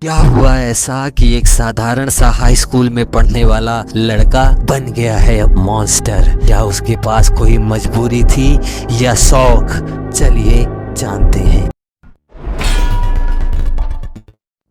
क्या हुआ ऐसा कि एक साधारण सा हाई स्कूल में पढ़ने वाला लड़का बन गया है अब मॉन्स्टर? क्या उसके पास कोई मजबूरी थी या शौक? चलिए जानते हैं।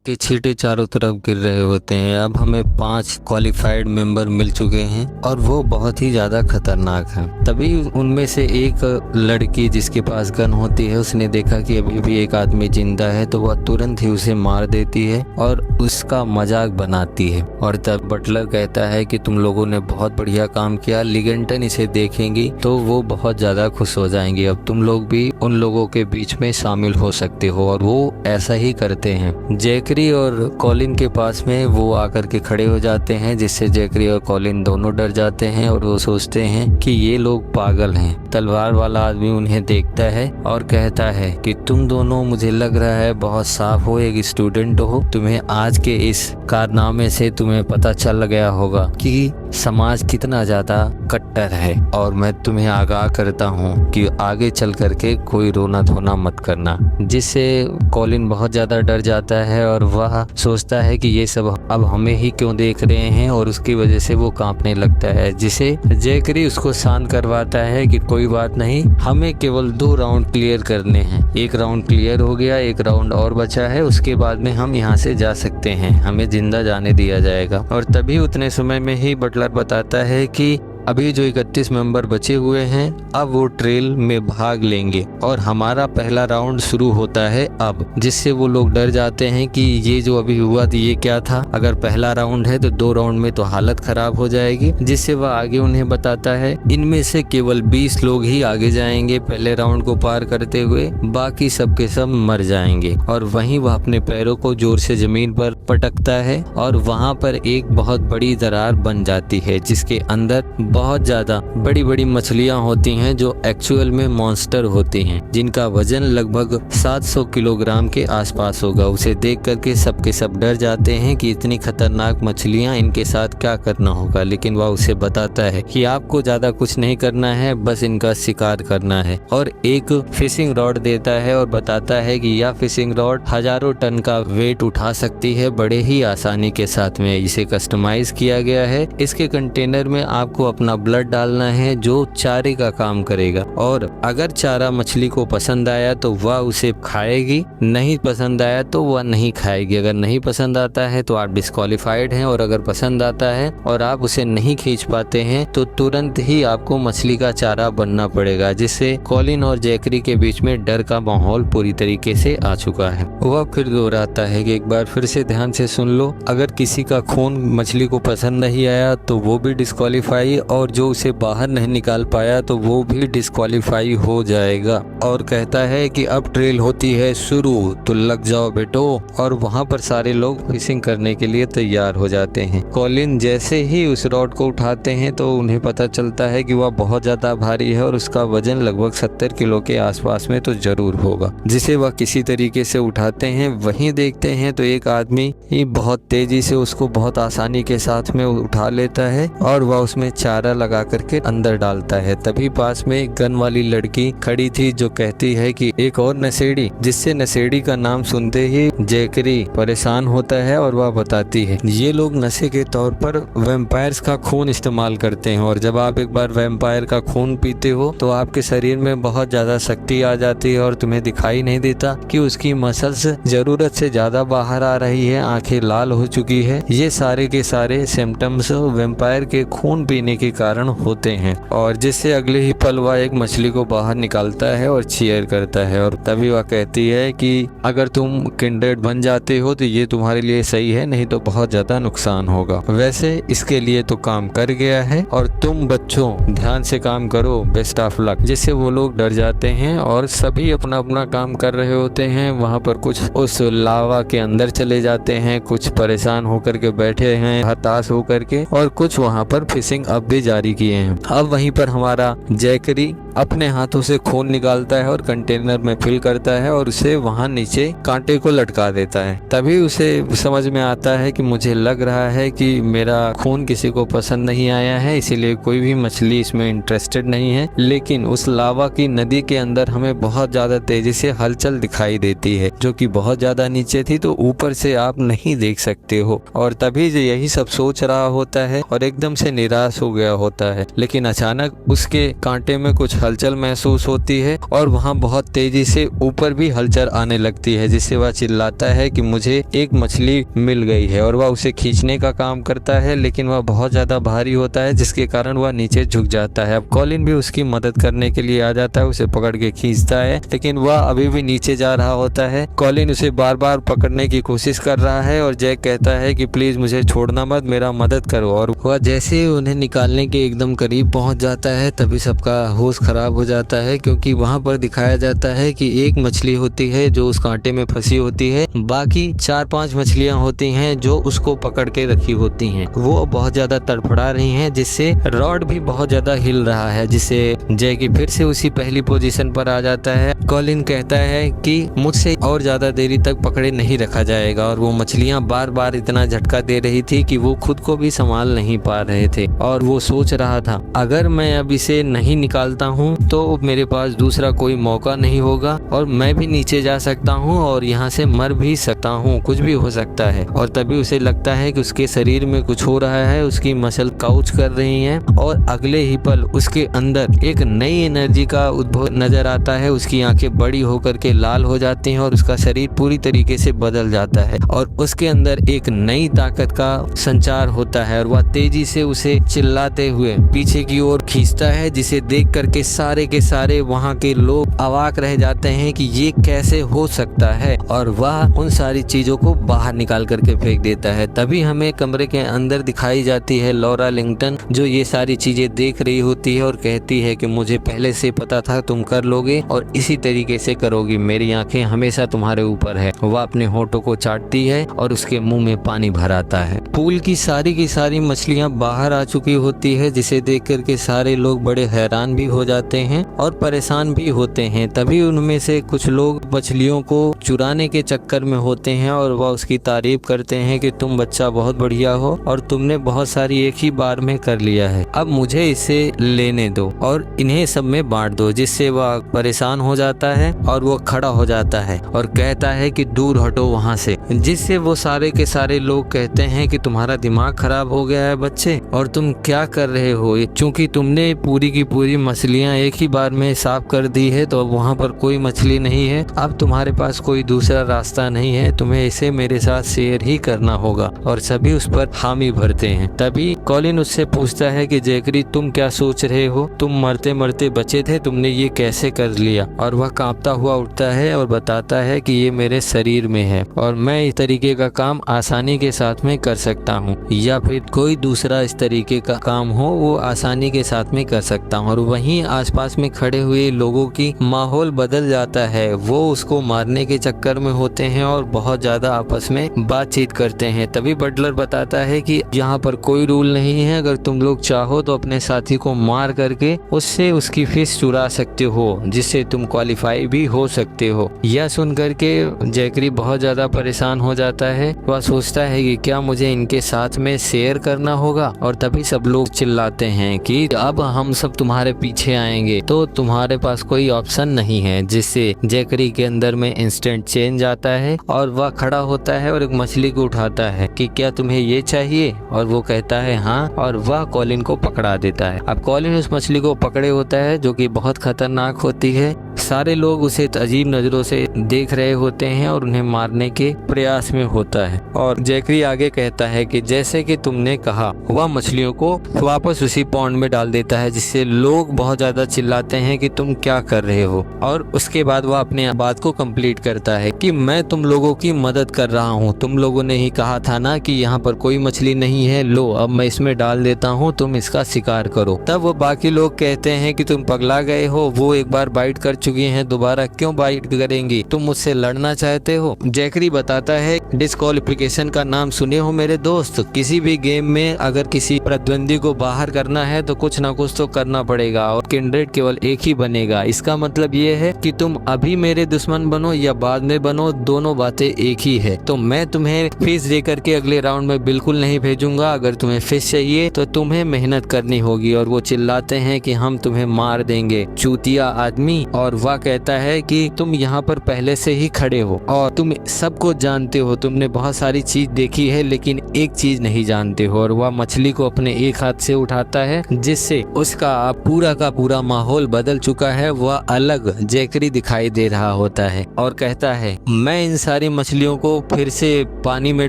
के छींटे चारों तरफ गिर रहे होते हैं। अब हमें 5 क्वालिफाइड मेंबर मिल चुके हैं और वो बहुत ही ज़्यादा खतरनाक हैं। तभी उनमें से एक लड़की जिसके पास गन होती है, उसने देखा कि अभी भी एक आदमी जिंदा है, तो वह तुरंत ही उसे मार देती है और उसका मजाक बनाती है। और तब बटलर कहता है कि तुम लोगों ने बहुत बढ़िया काम किया, लिगेंटन इसे देखेंगी तो वो बहुत ज़्यादा खुश हो जाएंगी। अब तुम लोग भी उन लोगों के बीच में शामिल हो सकते हो। और वो ऐसा ही करते हैं। जैकरी और कॉलिन के पास में वो आकर के खड़े हो जाते हैं, जिससे जैकरी और कॉलिन दोनों डर जाते हैं और वो सोचते हैं कि ये लोग पागल हैं। तलवार वाला आदमी उन्हें देखता है और कहता है कि तुम दोनों, मुझे लग रहा है, बहुत साफ हो, एक स्टूडेंट हो। तुम्हें आज के इस कारनामे से तुम्हें पता चल गया होगा कि समाज कितना ज्यादा कट्टर है। और मैं तुम्हें आगाह करता हूँ कि आगे चल करके कोई रोना धोना मत करना। जिससे कॉलिन बहुत ज्यादा डर जाता है और वह सोचता है कि ये सब अब हमें ही क्यों देख रहे हैं, और उसकी वजह से वो कांपने लगता है। जिसे जैकरी उसको शांत करवाता है कि कोई बात नहीं, हमें केवल 2 राउंड क्लियर करने हैं। एक राउंड क्लियर हो गया, एक राउंड और बचा है, उसके बाद में हम यहाँ से जा सकते हैं, हमें जिंदा जाने दिया जाएगा। और तभी उतने समय में ही बटलर बताता है कि अभी जो 31 मेंबर बचे हुए हैं, अब वो ट्रेल में भाग लेंगे और हमारा पहला राउंड शुरू होता है अब। जिससे वो लोग डर जाते हैं कि ये जो अभी हुआ तो ये क्या था, अगर पहला राउंड है तो 2 राउंड में तो हालत खराब हो जाएगी। जिससे वह आगे उन्हें बताता है इनमें से केवल 20 लोग ही आगे जाएंगे पहले राउंड को पार करते हुए, बाकी सब के सब मर जाएंगे। और वहीं वह अपने पैरों को जोर से जमीन पर पटकता है और वहां पर एक बहुत बड़ी दरार बन जाती है, जिसके अंदर बहुत ज्यादा बड़ी बड़ी मछलियां होती हैं जो एक्चुअल में मॉन्स्टर होती हैं, जिनका वजन लगभग 700 किलोग्राम के आसपास होगा। उसे देख करके सबके सब डर जाते हैं कि इतनी खतरनाक मछलियां, इनके साथ क्या करना होगा। लेकिन वह उसे बताता है कि आपको ज्यादा कुछ नहीं करना है, बस इनका शिकार करना है। और एक फिशिंग रॉड देता है और बताता है कि यह फिशिंग रॉड हजारों टन का वेट उठा सकती है बड़े ही आसानी के साथ में। इसे कस्टमाइज किया गया है। इसके कंटेनर में आपको अपना ब्लड डालना है जो चारे का काम करेगा, और अगर चारा मछली को पसंद आया तो वह उसे खाएगी, नहीं पसंद आया तो वह नहीं खाएगी। अगर नहीं पसंद आता है तो आप डिस्क्वालिफाइड हैं, और अगर पसंद आता है और आप उसे नहीं खींच पाते हैं तो तुरंत ही आपको मछली का चारा बनना पड़ेगा। जिससे कॉलिन और जैकरी के बीच में डर का माहौल पूरी तरीके से आ चुका है। वह फिर दोहराता है कि एक बार फिर से ध्यान से सुन लो, अगर किसी का खून मछली को पसंद नहीं आया तो वो भी डिस्क्वालीफाई, और जो उसे बाहर नहीं निकाल पाया तो वो भी डिस्क्वालीफाई हो जाएगा। और कहता है कि अब ट्रेल होती है शुरू, तो लग जाओ बेटो। और वहाँ पर सारे लोग फिशिंग करने के लिए तैयार हो जाते हैं। कॉलिन जैसे ही उस रॉड को उठाते हैं तो उन्हें पता चलता है कि वह बहुत ज्यादा भारी है और उसका वजन लगभग 70 किलो के आसपास में तो जरूर होगा, जिसे वह किसी तरीके से उठाते हैं। वहीं देखते हैं तो एक आदमी ही बहुत तेजी से उसको बहुत आसानी के साथ में उठा लेता है और वह उसमें चारा लगा करके अंदर डालता है। तभी पास में एक गन वाली लड़की खड़ी थी जो कहती है कि एक और नशेड़ी, जिससे नशेड़ी का नाम सुनते ही जैकरी परेशान होता है और वह बताती है ये लोग नशे के तौर पर वैम्पायर्स का खून इस्तेमाल करते हैं, और जब आप एक बार वैम्पायर का खून पीते हो तो आपके शरीर में बहुत ज्यादा शक्ति आ जाती है और तुम्हें दिखाई नहीं देता कि उसकी मसल्स जरूरत से ज्यादा बाहर आ रही है, आंखें लाल हो चुकी है। ये सारे के सारे सिम्टम्स वैम्पायर के खून पीने के कारण होते हैं। और जिससे अगले ही पल वह एक मछली को बाहर निकालता है और चीयर करता है। और तभी वह कहती है कि अगर तुम किंडर्ड बन जाते हो तो ये तुम्हारे लिए सही है, नहीं तो बहुत ज्यादा नुकसान होगा। वैसे इसके लिए तो काम कर गया है, और तुम बच्चों ध्यान से काम करो, बेस्ट ऑफ लक। जिससे वो लोग डर जाते हैं और सभी अपना अपना काम कर रहे होते हैं। वहाँ पर कुछ उस लावा के अंदर चले जाते हैं, कुछ परेशान होकर के बैठे हैं हताश होकर के, और कुछ वहाँ पर फिशिंग अब भी जारी किए हैं। अब वहीं पर हमारा जैकरी अपने हाथों से खून निकालता है और कंटेनर में फिल करता है और उसे वहां नीचे कांटे को लटका देता है। तभी उसे समझ में आता है कि मुझे लग रहा है कि मेरा खून किसी को पसंद नहीं आया है, इसीलिए कोई भी मछली इसमें इंटरेस्टेड नहीं है। लेकिन उस लावा की नदी के अंदर हमें बहुत ज्यादा तेजी से हलचल दिखाई देती है, जो कि बहुत ज्यादा नीचे थी, तो ऊपर से आप नहीं देख सकते हो। और तभी यही सब सोच रहा होता है और एकदम से निराश हो गया होता है। लेकिन अचानक उसके कांटे में कुछ हलचल महसूस होती है और वहां बहुत तेजी से ऊपर भी हलचल आने लगती है, जिससे वह चिल्लाता है कि मुझे एक मछली मिल गई है। और वह उसे खींचने का काम करता है, लेकिन वह बहुत ज्यादा भारी होता है, जिसके कारण वह नीचे झुक जाता है। अब कॉलिन भी उसकी मदद करने के लिए आ जाता है, उसे पकड़ के खींचता है, लेकिन वह अभी भी नीचे जा रहा होता है। कॉलिन उसे बार बार पकड़ने की कोशिश कर रहा है और जैक कहता है कि प्लीज मुझे छोड़ना मत, मेरा मदद करो। और वह जैसे ही उन्हें निकालने के एकदम करीब पहुंच जाता है, तभी सबका होश खराब हो जाता है, क्योंकि वहां पर दिखाया जाता है कि एक मछली होती है जो उस कांटे में फंसी होती है, बाकी 4-5 मछलियां होती हैं जो उसको पकड़ के रखी होती हैं। वो बहुत ज्यादा तड़फड़ा रही हैं, जिससे रॉड भी बहुत ज्यादा हिल रहा है, जिससे जैकी फिर से उसी पहली पोजीशन पर आ जाता है। कॉलिन कहता है कि मुझसे और ज्यादा देरी तक पकड़े नहीं रखा जाएगा, और वो मछलियां बार बार इतना झटका दे रही थी कि वो खुद को भी संभाल नहीं पा रहे थे। और वो सोच रहा था, अगर मैं अब इसे नहीं निकालता हूँ तो मेरे पास दूसरा कोई मौका नहीं होगा और मैं भी नीचे जा सकता हूँ और यहाँ से मर भी सकता हूँ, कुछ भी हो सकता है। और तभी उसे लगता है कि उसके शरीर में कुछ हो रहा है, उसकी मसल काउच कर रही हैं और अगले ही पल उसके अंदर एक नई एनर्जी का उद्भव नजर आता है। उसकी आंखें बड़ी होकर के लाल हो जाती हैं और उसका शरीर पूरी तरीके से बदल जाता है और उसके अंदर एक नई ताकत का संचार होता है और वह तेजी से उसे चिल्लाते हुए पीछे की ओर खींचता है, जिसे देख करके सारे के सारे वहाँ के लोग अवाक रह जाते हैं कि ये कैसे हो सकता है, और वह उन सारी चीजों को बाहर निकाल करके फेंक देता है। तभी हमें कमरे के अंदर दिखाई जाती है लॉरा लिंगटन, जो ये सारी चीजें देख रही होती है और कहती है कि मुझे पहले से पता था तुम कर लोगे और इसी तरीके से करोगी, मेरी आंखें हमेशा तुम्हारे ऊपर है। वह अपने होठों को चाटती है और उसके मुंह में पानी भर आता है। पूल की सारी मछलियां बाहर आ चुकी होती है, जिसे देख करके सारे लोग बड़े हैरान भी हो जाते हैं और परेशान भी होते हैं। तभी उनमें से कुछ लोग मछलियों को चुराने के चक्कर में होते हैं और वह उसकी तारीफ करते हैं कि तुम बच्चा बहुत बढ़िया हो और तुमने बहुत सारी एक ही बार में कर लिया है, अब मुझे इसे लेने दो और इन्हें सब में बांट दो। जिससे वह परेशान हो जाता है और वो खड़ा हो जाता है और कहता है कि दूर हटो वहाँ से। जिससे वो सारे के सारे लोग कहते हैं कि तुम्हारा दिमाग खराब हो गया है बच्चे, और तुम क्या कर रहे हो, चूंकि तुमने पूरी की पूरी मछलियां एक ही बार में साफ कर दी है तो अब वहाँ पर कोई मछली नहीं है, अब तुम्हारे पास कोई दूसरा रास्ता नहीं है, तुम्हें इसे मेरे साथ शेयर ही करना होगा। और सभी उस पर हामी भरते हैं। तभी कॉलिन उससे पूछता है कि जैकरी तुम क्या सोच रहे हो, तुम मरते मरते बचे थे, तुमने ये कैसे कर लिया। और वह कांपता हुआ उठता है और बताता है कि ये मेरे शरीर में है और मैं इस तरीके का काम आसानी के साथ में कर सकता हूँ, या फिर कोई दूसरा इस तरीके का काम हो वो आसानी के साथ में कर सकता हूँ। और वहीं आसपास में खड़े हुए लोगों की माहौल बदल जाता है, वो उसको मारने के चक्कर में होते हैं और बहुत ज्यादा आपस में बातचीत करते हैं। तभी बटलर बताता है कि यहाँ पर कोई रूल नहीं है, अगर तुम लोग चाहो तो अपने साथी को मार करके उससे उसकी फीस चुरा सकते हो, जिससे तुम क्वालिफाई भी हो सकते हो। यह सुन करके जैकरी बहुत ज्यादा परेशान हो जाता है। वह सोचता है कि क्या मुझे इनके साथ में शेयर करना होगा। और तभी सब लोग चिल्लाते हैं कि अब हम सब तुम्हारे पीछे आएंगे, तो तुम्हारे पास कोई ऑप्शन नहीं है। जिससे जैकरी के अंदर में इंस्टेंट चेंज आता है और वह खड़ा होता है और एक मछली को उठाता है कि क्या तुम्हें ये चाहिए, और वो कहता है हाँ, और वह कॉलिन को पकड़ा देता है। अब कॉलिन उस मछली को पकड़े होता है जो कि बहुत खतरनाक होती है। सारे लोग उसे अजीब नजरों से देख रहे होते हैं और उन्हें मारने के प्रयास में होता है। और जैकरी आगे कहता है कि जैसे कि तुमने कहा, वह मछलियों को वापस उसी पॉन्ड में डाल देता है, जिससे लोग बहुत ज्यादा चिल्लाते हैं कि तुम क्या कर रहे हो। और उसके बाद वह अपने बात को कंप्लीट करता है कि मैं तुम लोगों की मदद कर रहा हूँ, तुम लोगों ने ही कहा था ना कि यहाँ पर कोई मछली नहीं है, लो अब मैं इसमें डाल देता हूँ, तुम इसका शिकार करो। तब वो बाकी लोग कहते हैं कि तुम पगला गए हो, वो एक बार बाइट कर चुकी हैं, दोबारा क्यों बाइट करेंगी, तुम मुझसे लड़ना चाहते हो। जैकरी बताता है डिस्क्वालिफिकेशन का नाम सुने हो मेरे दोस्त, किसी भी गेम में अगर किसी प्रतिद्वंदी को बाहर करना है तो कुछ ना कुछ तो करना पड़ेगा और किंड्रेड केवल एक ही बनेगा। इसका मतलब ये है कि तुम अभी मेरे दुश्मन बनो या बाद में बनो, दोनों बातें एक ही है। तो मैं तुम्हें फिश दे करके अगले राउंड में बिल्कुल नहीं भेजूंगा। अगर तुम्हें फिश चाहिए तो तुम्हें मेहनत करनी होगी। और वो चिल्लाते हैं कि हम तुम्हें मार देंगे चूतिया आदमी। और वह कहता है कि तुम यहाँ पर पहले से ही खड़े हो और तुम सबको जानते हो, तुमने बहुत सारी चीज देखी है लेकिन एक चीज नहीं जानते हो। और वह मछली को अपने एक हाथ से उठाता है जिससे उसका पूरा का पूरा माहौल बदल चुका है। वह अलग जैकरी दिखाई दे रहा होता है और कहता है मैं इन सारी मछलियों को फिर से पानी में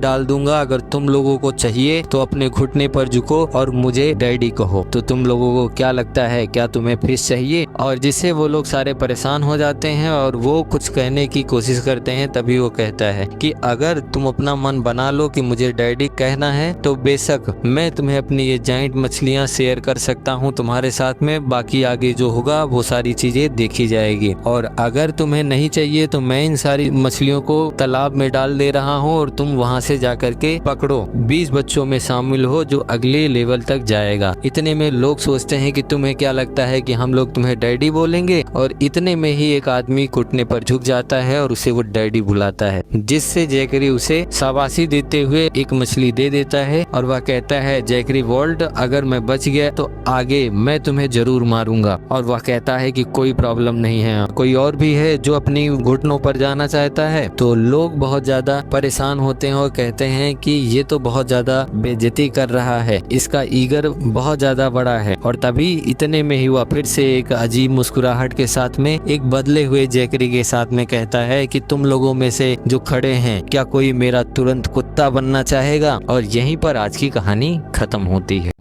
डाल दूंगा। अगर तुम लोगों को चाहिए तो अपने घुटने पर झुको और मुझे डैडी कहो। तो तुम लोगों को क्या लगता है, क्या तुम्हें फिश चाहिए? और जिससे वो लोग सारे परेशान हो जाते हैं और वो कुछ कहने की कोशिश करते हैं। तभी वो कहता है कि अगर तुम अपना मन बना लो कि मुझे डैडी कहना है तो बेशक मैं तुम्हें अपनी ये जाइंट मछलियां शेयर कर सकता हूं तुम्हारे साथ में। बाकी आगे जो होगा वो सारी चीजें देखी जाएगी। और अगर तुम्हें नहीं चाहिए तो मैं इन सारी मछलियों को तालाब में डाल दे रहा हूं और तुम वहां से जाकर के पकड़ो। 20 बच्चों में शामिल हो जो अगले लेवल तक जाएगा। इतने में लोग सोचते हैं कि तुम्हें क्या लगता है कि हम लोग तुम्हें डैडी बोलेंगे। और इतने में ही एक आदमी घुटने पर झुक जाता है और उसे वो डैडी बुलाता है, जिससे जैकरी उसे शाबाशी देते हुए एक मछली दे देता है। और वह कहता है जैकरी वॉल्ट, अगर मैं बच गया तो आगे मैं तुम्हें जरूर मारूंगा। और वह कहता है कि कोई प्रॉब्लम नहीं है, कोई और भी है जो अपनी घुटनों पर जाना चाहता है। तो लोग बहुत ज्यादा परेशान होते हैं और कहते हैं कि ये तो बहुत ज्यादा बेइज्जती कर रहा है, इसका ईगर बहुत ज्यादा बड़ा है। और तभी इतने में ही वह फिर से एक अजीब मुस्कुराहट के साथ में एक बदले हुए जैकरी के साथ में कहता है कि तुम लोगों में से जो खड़े हैं क्या कोई मेरा तुरंत कुत्ता बनना चाहेगा? और यहीं पर आज की कहानी खत्म होती है।